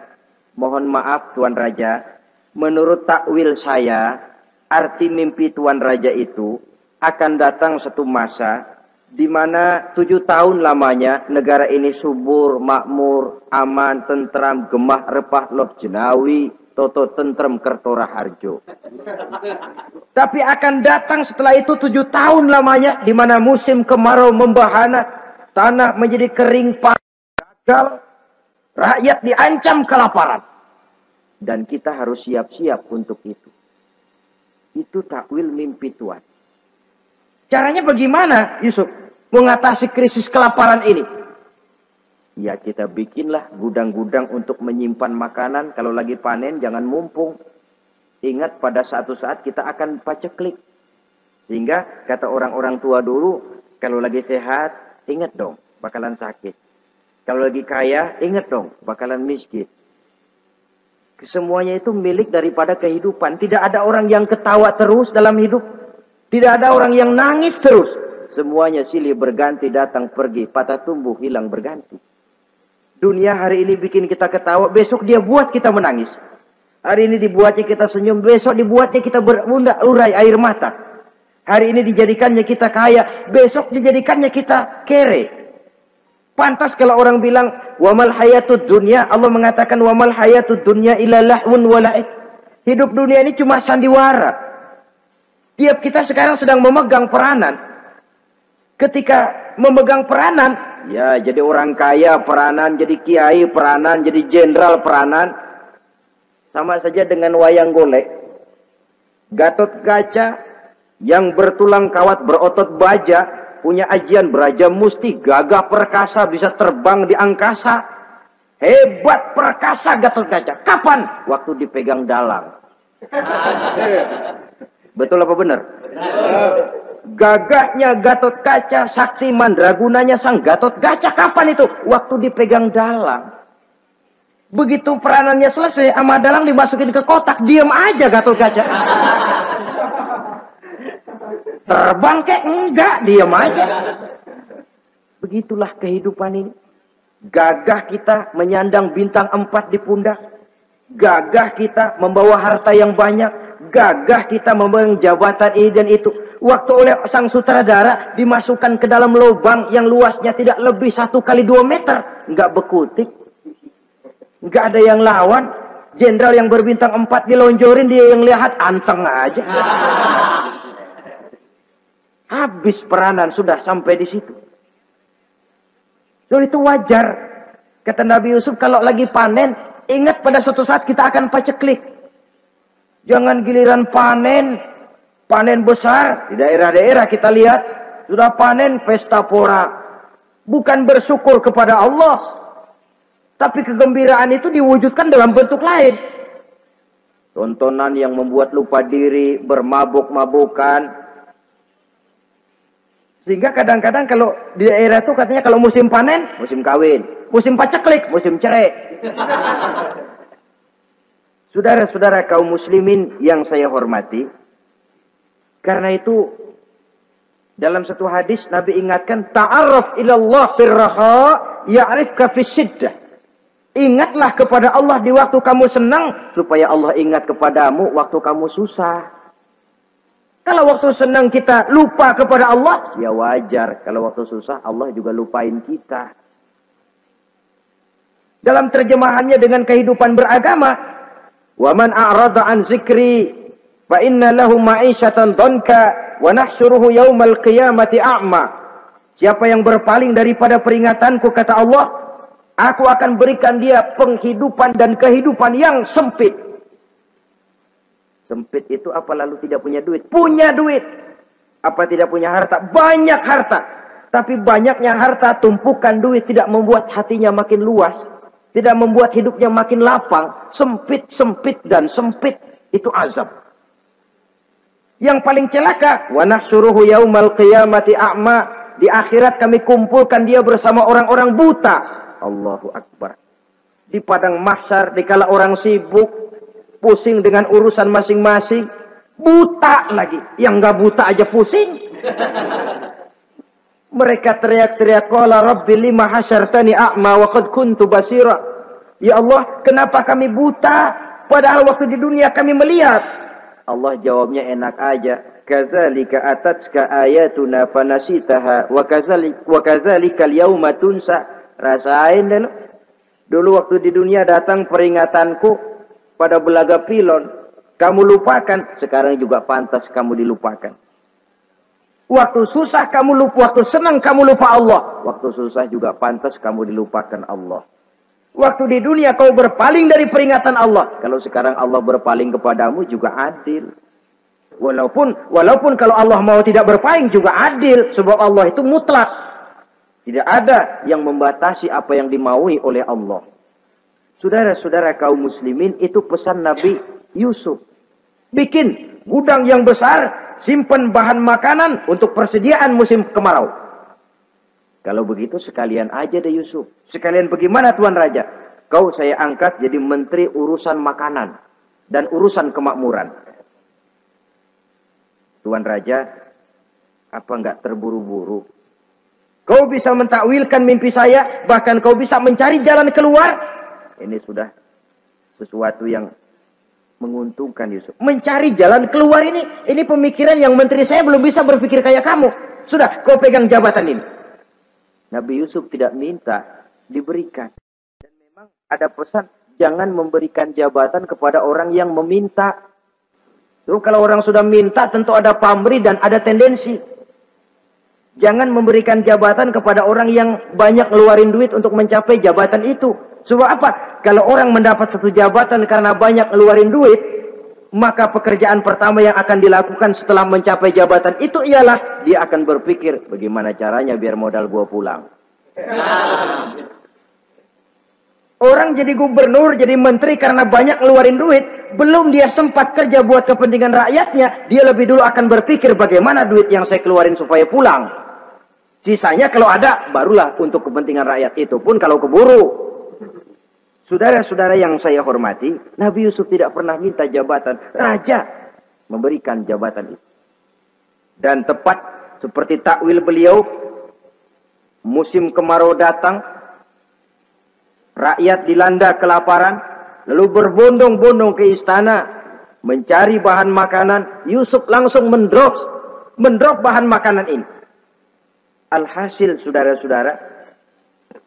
mohon maaf Tuan Raja. Menurut takwil saya, arti mimpi Tuan Raja itu akan datang satu masa di mana 7 tahun lamanya negara ini subur, makmur, aman, tentram, gemah, repah, loh jenawi, toto tentrem kertora harjo. Tapi akan datang setelah itu 7 tahun lamanya di mana musim kemarau membahana, tanah menjadi kering gagal, rakyat diancam kelaparan. Dan kita harus siap-siap untuk itu. Itu takwil mimpi Tuhan. Caranya bagaimana Yusuf mengatasi krisis kelaparan ini? Ya kita bikinlah gudang-gudang untuk menyimpan makanan. Kalau lagi panen jangan mumpung. Ingat pada suatu saat kita akan paceklik. Sehingga kata orang-orang tua dulu, kalau lagi sehat, ingat dong bakalan sakit. Kalau lagi kaya, ingat dong bakalan miskin. Semuanya itu milik daripada kehidupan. Tidak ada orang yang ketawa terus dalam hidup. Tidak ada orang yang nangis terus. Semuanya silih berganti, datang pergi, patah tumbuh, hilang berganti. Dunia hari ini bikin kita ketawa, besok dia buat kita menangis. Hari ini dibuatnya kita senyum, besok dibuatnya kita berurai air mata. Hari ini dijadikannya kita kaya, besok dijadikannya kita kere. Pantas kalau orang bilang, wamal hayatud dunya, Allah mengatakan wamal hayatud dunya illa lahun wala'ib. Hidup dunia ini cuma sandiwara. Tiap kita sekarang sedang memegang peranan. Ketika memegang peranan, ya jadi orang kaya peranan, jadi kiai peranan, jadi jenderal peranan. Sama saja dengan wayang golek. Gatot Kaca yang bertulang kawat berotot baja, punya ajian beraja musti, gagah perkasa, bisa terbang di angkasa. Hebat perkasa Gatot Kaca. Kapan? Waktu dipegang dalang. Betul apa benar? Gagahnya Gatot Kaca, sakti mandragunanya sang Gatot Kaca. Kapan itu? Waktu dipegang dalang. Begitu peranannya selesai, sama dalang dimasukin ke kotak, diam aja Gatot Kaca. Terbang kek? Enggak, diam aja. Begitulah kehidupan ini. Gagah kita menyandang bintang 4 di pundak. Gagah kita membawa harta yang banyak. Gagah kita membawa jabatan ini dan itu. Waktu oleh sang sutradara dimasukkan ke dalam lubang yang luasnya tidak lebih 1 kali 2 meter. Nggak bekutik. Nggak ada yang lawan. Jenderal yang berbintang 4 dilonjorin, dia yang lihat anteng aja. Habis peranan sudah sampai di situ. Jadi itu wajar. Kata Nabi Yusuf, kalau lagi panen, ingat pada suatu saat kita akan paceklik. Jangan giliran panen besar. Di daerah-daerah kita lihat, sudah panen pesta pora. Bukan bersyukur kepada Allah. Tapi kegembiraan itu diwujudkan dalam bentuk lain. Tontonan yang membuat lupa diri, bermabuk-mabukan. Sehingga kadang-kadang kalau di daerah itu katanya kalau musim panen, musim kawin. Musim paceklik, musim cerai. Saudara-saudara kaum muslimin yang saya hormati. Karena itu, dalam satu hadis Nabi ingatkan, ta'arraf ilallah firraha ya'rifka fisyiddah. Ingatlah kepada Allah di waktu kamu senang, supaya Allah ingat kepadamu waktu kamu susah. Kalau waktu senang kita lupa kepada Allah, ya wajar. Kalau waktu susah, Allah juga lupain kita. Dalam terjemahannya dengan kehidupan beragama, wa man a'rada an zikri fa inna lahu ma'isyatan dhanka wa nahsyuruhu yaumal qiyamati a'ma. Siapa yang berpaling daripada peringatanku, kata Allah, aku akan berikan dia penghidupan dan kehidupan yang sempit. Sempit itu apa lalu tidak punya duit? Punya duit. Apa tidak punya harta? Banyak harta. Tapi banyaknya harta, tumpukan duit tidak membuat hatinya makin luas. Tidak membuat hidupnya makin lapang. Sempit, sempit, dan sempit. Itu azab. Yang paling celaka, wa nahsyuruhu yaumal qiyamati a'ma. Di akhirat kami kumpulkan dia bersama orang-orang buta. Allahu Akbar. Di padang mahsyar, dikala orang sibuk, pusing dengan urusan masing-masing, buta lagi. Yang nggak buta aja pusing. Mereka teriak-teriak, qala rabbi lima hasyartani a'ma wa qad kuntu basira. Ya Allah, kenapa kami buta padahal waktu di dunia kami melihat? Allah jawabnya enak aja. Kadzalika atatka ayatuna fanasitaha wa kadzalika al-yauma tunsa. Rasain dulu. Dulu waktu di dunia datang peringatanku pada belaga pilon, kamu lupakan, sekarang juga pantas kamu dilupakan. Waktu susah kamu lupa, waktu senang kamu lupa Allah. Waktu susah juga pantas kamu dilupakan Allah. Waktu di dunia kau berpaling dari peringatan Allah. Kalau sekarang Allah berpaling kepadamu juga adil. Walaupun kalau Allah mau tidak berpaling juga adil. Sebab Allah itu mutlak. Tidak ada yang membatasi apa yang dimaui oleh Allah. Saudara-saudara kaum muslimin, itu pesan Nabi Yusuf. Bikin gudang yang besar, simpan bahan makanan untuk persediaan musim kemarau. Kalau begitu sekalian aja deh Yusuf. Sekalian bagaimana Tuan Raja? Kau saya angkat jadi menteri urusan makanan dan urusan kemakmuran. Tuan Raja, apa enggak terburu-buru? Kau bisa mentakwilkan mimpi saya, bahkan kau bisa mencari jalan keluar. Ini sudah sesuatu yang menguntungkan Yusuf. Mencari jalan keluar ini pemikiran yang menteri saya belum bisa berpikir kayak kamu. Sudah, kau pegang jabatan ini. Nabi Yusuf tidak minta, diberikan. Dan memang ada pesan, jangan memberikan jabatan kepada orang yang meminta. Terus kalau orang sudah minta, tentu ada pamrih dan ada tendensi. Jangan memberikan jabatan kepada orang yang banyak ngeluarin duit untuk mencapai jabatan itu. Sebab apa? Kalau orang mendapat satu jabatan karena banyak ngeluarin duit, maka pekerjaan pertama yang akan dilakukan setelah mencapai jabatan itu ialah dia akan berpikir bagaimana caranya biar modal gua pulang. Orang jadi gubernur, jadi menteri karena banyak ngeluarin duit, belum dia sempat kerja buat kepentingan rakyatnya, dia lebih dulu akan berpikir bagaimana duit yang saya keluarin supaya pulang. Sisanya kalau ada, barulah untuk kepentingan rakyat, itu pun kalau keburu. Saudara-saudara yang saya hormati, Nabi Yusuf tidak pernah minta jabatan. Raja memberikan jabatan itu. Dan tepat seperti takwil beliau, musim kemarau datang, rakyat dilanda kelaparan, lalu berbondong-bondong ke istana mencari bahan makanan. Yusuf langsung mendrop bahan makanan ini. Alhasil saudara-saudara,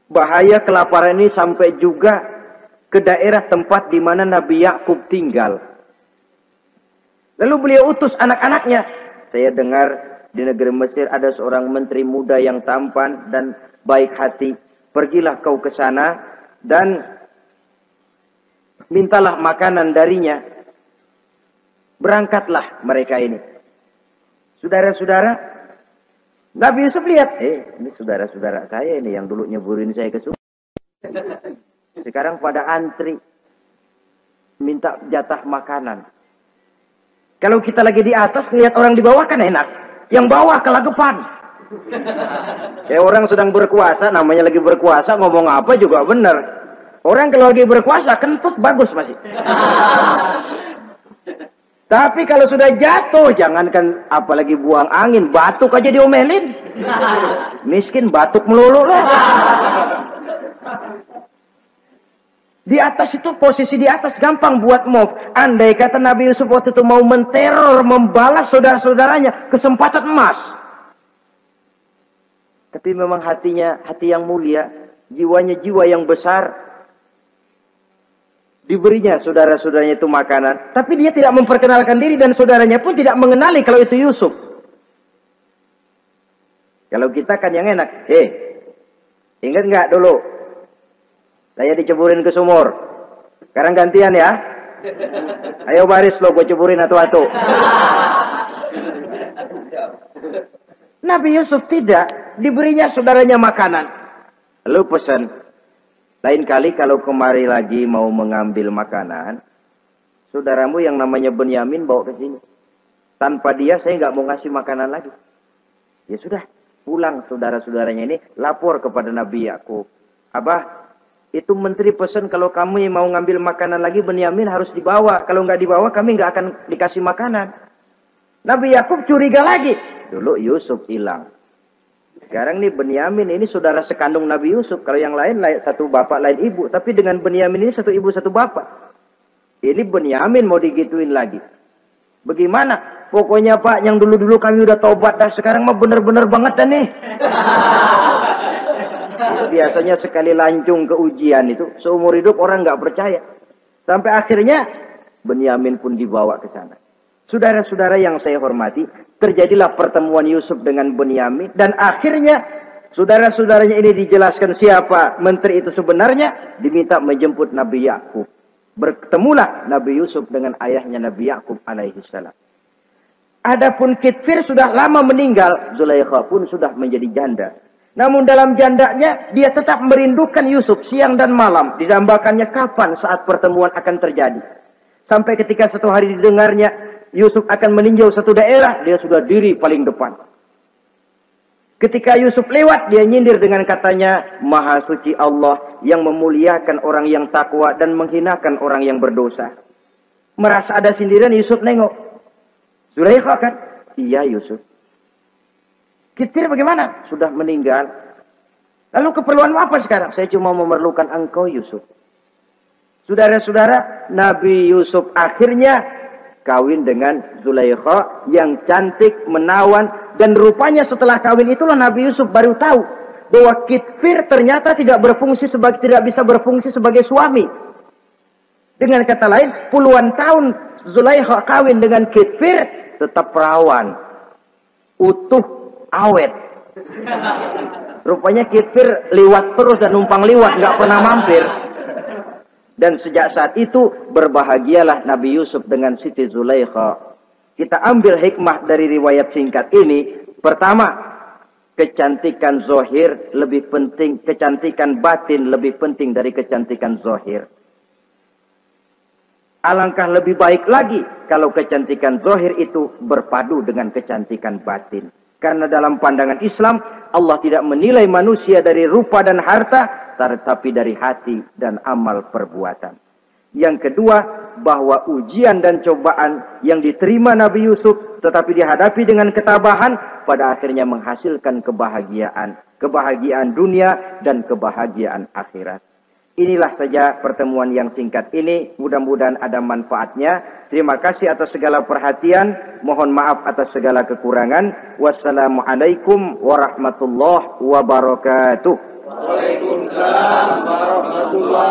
bahaya kelaparan ini sampai juga ke daerah tempat di mana Nabi Yakub tinggal. Lalu beliau utus anak-anaknya. Saya dengar di negeri Mesir ada seorang menteri muda yang tampan dan baik hati. Pergilah kau ke sana dan mintalah makanan darinya. Berangkatlah mereka ini. Saudara-saudara, Nabi Yusuf lihat, ini saudara-saudara saya ini yang dulu nyeburin saya ke sungai. Sekarang pada antri minta jatah makanan. Kalau kita lagi di atas lihat orang di bawah kan enak. Yang bawah kelagapan. Orang sedang berkuasa, namanya lagi berkuasa, ngomong apa juga benar. Orang kalau lagi berkuasa kentut bagus masih. Tapi kalau sudah jatuh, jangankan apalagi buang angin, batuk aja diomelin. Miskin batuk melulu lah. Di atas itu, posisi di atas gampang buat mob. Andai kata Nabi Yusuf waktu itu mau menteror, membalas saudara-saudaranya, kesempatan emas. Tapi memang hatinya, hati yang mulia, jiwanya jiwa yang besar. Diberinya saudara-saudaranya itu makanan. Tapi dia tidak memperkenalkan diri dan saudaranya pun tidak mengenali kalau itu Yusuf. Kalau kita kan yang enak. Ingat nggak dulu? Saya diceburin ke sumur. Sekarang gantian ya. Ayo baris lo, gue ceburin atu-atu. Nabi Yusuf tidak. Diberinya saudaranya makanan. Lalu pesan. Lain kali kalau kemari lagi mau mengambil makanan, saudaramu yang namanya Benyamin bawa ke sini. Tanpa dia saya nggak mau ngasih makanan lagi. Ya sudah. Pulang saudara-saudaranya ini lapor kepada Nabi Yakub. Abah, itu menteri pesan kalau kamu mau ngambil makanan lagi Benyamin harus dibawa. Kalau nggak dibawa kami nggak akan dikasih makanan. Nabi Yakub curiga lagi. Dulu Yusuf hilang. Sekarang nih Benyamin ini saudara sekandung Nabi Yusuf. Kalau yang lain satu bapak lain ibu. Tapi dengan Benyamin ini satu ibu satu bapak. Ini Benyamin mau digituin lagi. Bagaimana? Pokoknya Pak yang dulu-dulu kami udah tobat dah. Sekarang mah bener-bener banget dah nih. Biasanya sekali lancung ke ujian itu, seumur hidup orang nggak percaya. Sampai akhirnya Benyamin pun dibawa ke sana. Saudara-saudara yang saya hormati, terjadilah pertemuan Yusuf dengan Benyamin. Dan akhirnya saudara-saudaranya ini dijelaskan siapa menteri itu sebenarnya. Diminta menjemput Nabi Yakub. Bertemulah Nabi Yusuf dengan ayahnya Nabi Yakub alaihissalam. Adapun Kitfir sudah lama meninggal. Zulaikha pun sudah menjadi janda. Namun dalam jandanya dia tetap merindukan Yusuf siang dan malam. Didambakannya kapan saat pertemuan akan terjadi. Sampai ketika satu hari didengarnya Yusuf akan meninjau satu daerah, dia sudah diri paling depan. Ketika Yusuf lewat, dia nyindir dengan katanya, Maha suci Allah yang memuliakan orang yang takwa dan menghinakan orang yang berdosa. Merasa ada sindiran, Yusuf nengok. Zulaikha kan? Iya Yusuf. Kitfir bagaimana? Sudah meninggal. Lalu keperluanmu apa sekarang? Saya cuma memerlukan engkau Yusuf. Saudara-saudara, Nabi Yusuf akhirnya kawin dengan Zulaikha yang cantik, menawan. Dan rupanya setelah kawin itulah Nabi Yusuf baru tahu bahwa Kitfir ternyata tidak bisa berfungsi sebagai suami. Dengan kata lain, puluhan tahun Zulaikha kawin dengan Kitfir tetap perawan, utuh, awet. Rupanya Kitfir liwat terus dan numpang liwat, nggak pernah mampir. Dan sejak saat itu berbahagialah Nabi Yusuf dengan Siti Zulaikha. Kita ambil hikmah dari riwayat singkat ini. Pertama, kecantikan zohir lebih penting, kecantikan batin lebih penting dari kecantikan zohir. Alangkah lebih baik lagi kalau kecantikan zohir itu berpadu dengan kecantikan batin. Karena dalam pandangan Islam, Allah tidak menilai manusia dari rupa dan harta, tetapi dari hati dan amal perbuatan. Yang kedua, bahwa ujian dan cobaan yang diterima Nabi Yusuf tetapi dihadapi dengan ketabahan pada akhirnya menghasilkan kebahagiaan. kebahagiaan dunia dan kebahagiaan akhirat. Inilah saja pertemuan yang singkat ini. Mudah-mudahan ada manfaatnya. Terima kasih atas segala perhatian. Mohon maaf atas segala kekurangan. Wassalamualaikum warahmatullahi wabarakatuh. Waalaikumsalam warahmatullahi